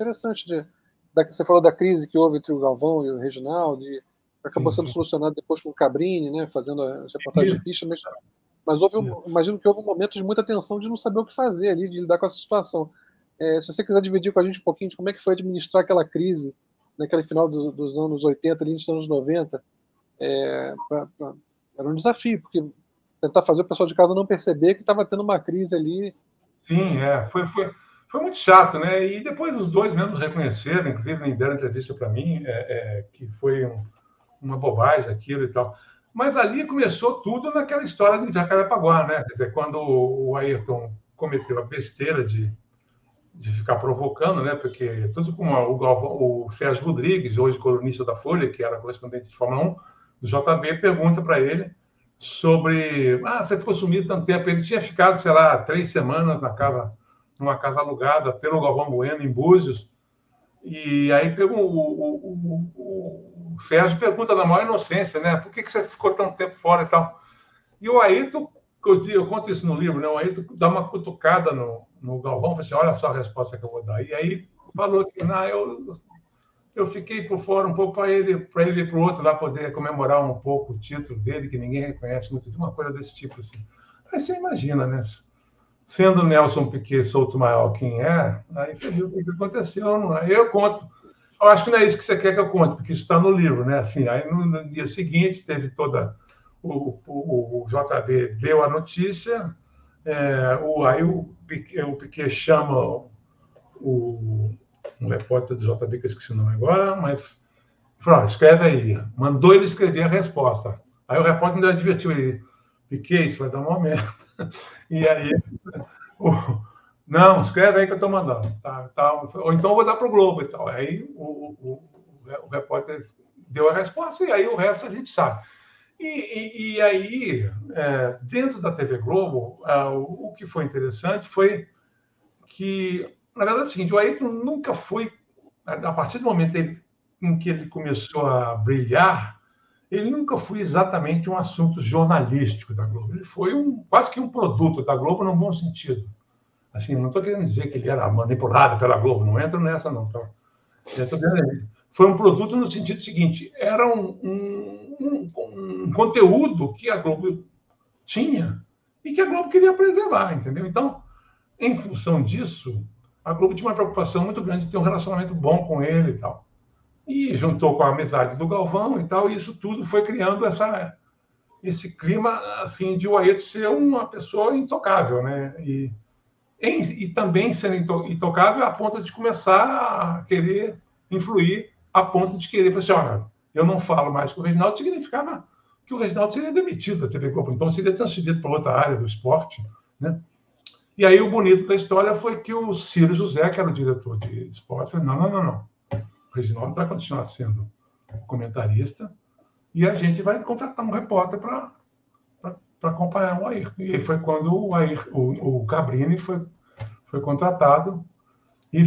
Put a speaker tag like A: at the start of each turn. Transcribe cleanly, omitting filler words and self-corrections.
A: interessante. Você falou da crise que houve entre o Galvão e o Reginaldo, e acabou sendo solucionado depois com o Cabrini, né, fazendo a reportagem de ficha, mas imagino que houve um momento de muita tensão de não saber o que fazer ali, de lidar com essa situação. Se você quiser dividir com a gente um pouquinho de como é que foi administrar aquela crise naquele final dos anos 80, ali, dos anos 90, era um desafio, porque tentar fazer o pessoal de casa não perceber que estava tendo uma crise ali.
B: Sim, foi muito chato, né? E depois os dois mesmo reconheceram, inclusive nem deram entrevista para mim, que foi uma bobagem aquilo e tal. Mas ali começou tudo naquela história de Jacarepaguá, né? Quer dizer, quando o Ayrton cometeu a besteira de ficar provocando, né? Porque tudo como o Sérgio Rodrigues, hoje colunista da Folha, que era correspondente de Fórmula 1, do JB, pergunta para ele sobre... você ficou sumido tanto tempo. Ele tinha ficado, sei lá, 3 semanas numa casa alugada pelo Galvão Bueno, em Búzios. E aí o Sérgio pergunta na maior inocência, né? Por que você ficou tanto tempo fora e tal? E o Ayrton, eu conto isso no livro, né? O Ayrton dá uma cutucada no Galvão, fala assim, olha só a resposta que eu vou dar. E aí falou que eu fiquei por fora um pouco para ele ir para o outro lá poder comemorar um pouco o título dele, que ninguém reconhece muito, de uma coisa desse tipo assim. Aí você imagina, né? Sendo Nelson Piquet Sotomayor quem aí você viu o que aconteceu. Não é? Eu conto. Eu acho que não é isso que você quer que eu conte, porque isso está no livro, né? Assim, aí no dia seguinte teve toda... O JB deu a notícia, aí o Piquet chama um repórter do JB, que eu esqueci o nome agora, mas falou, escreve aí. Mandou ele escrever a resposta. Aí o repórter ainda divertiu ele. Piquet, isso vai dar uma merda. E aí... Não, escreve aí que eu estou mandando. Tá. Ou então eu vou dar para o Globo e tal. Aí o repórter deu a resposta e aí o resto a gente sabe. E aí, dentro da TV Globo, o que foi interessante foi que, na verdade, é o seguinte, o Ayrton nunca foi, a partir do momento em que ele começou a brilhar, ele nunca foi exatamente um assunto jornalístico da Globo. Ele foi quase que um produto da Globo, no bom sentido. Assim, não estou querendo dizer que ele era manipulado pela Globo, não entro nessa, não. Tá? Foi um produto no sentido seguinte, era um conteúdo que a Globo tinha e que a Globo queria preservar, entendeu? Então, em função disso, a Globo tinha uma preocupação muito grande de ter um relacionamento bom com ele e tal. E juntou com a amizade do Galvão e tal, e isso tudo foi criando esse clima assim, de o Ayrton ser uma pessoa intocável, né? E também sendo intocável a ponto de começar a querer influir, a ponto de querer falar assim, olha, eu não falo mais com o Reginaldo, significava que o Reginaldo seria demitido da TV Globo, então seria transferido para outra área do esporte, né? E aí o bonito da história foi que o Ciro José, que era o diretor de esporte, falou, não. O Reginaldo vai continuar sendo comentarista e a gente vai contratar um repórter para acompanhar o Ayrton. E aí foi quando o Cabrini foi contratado e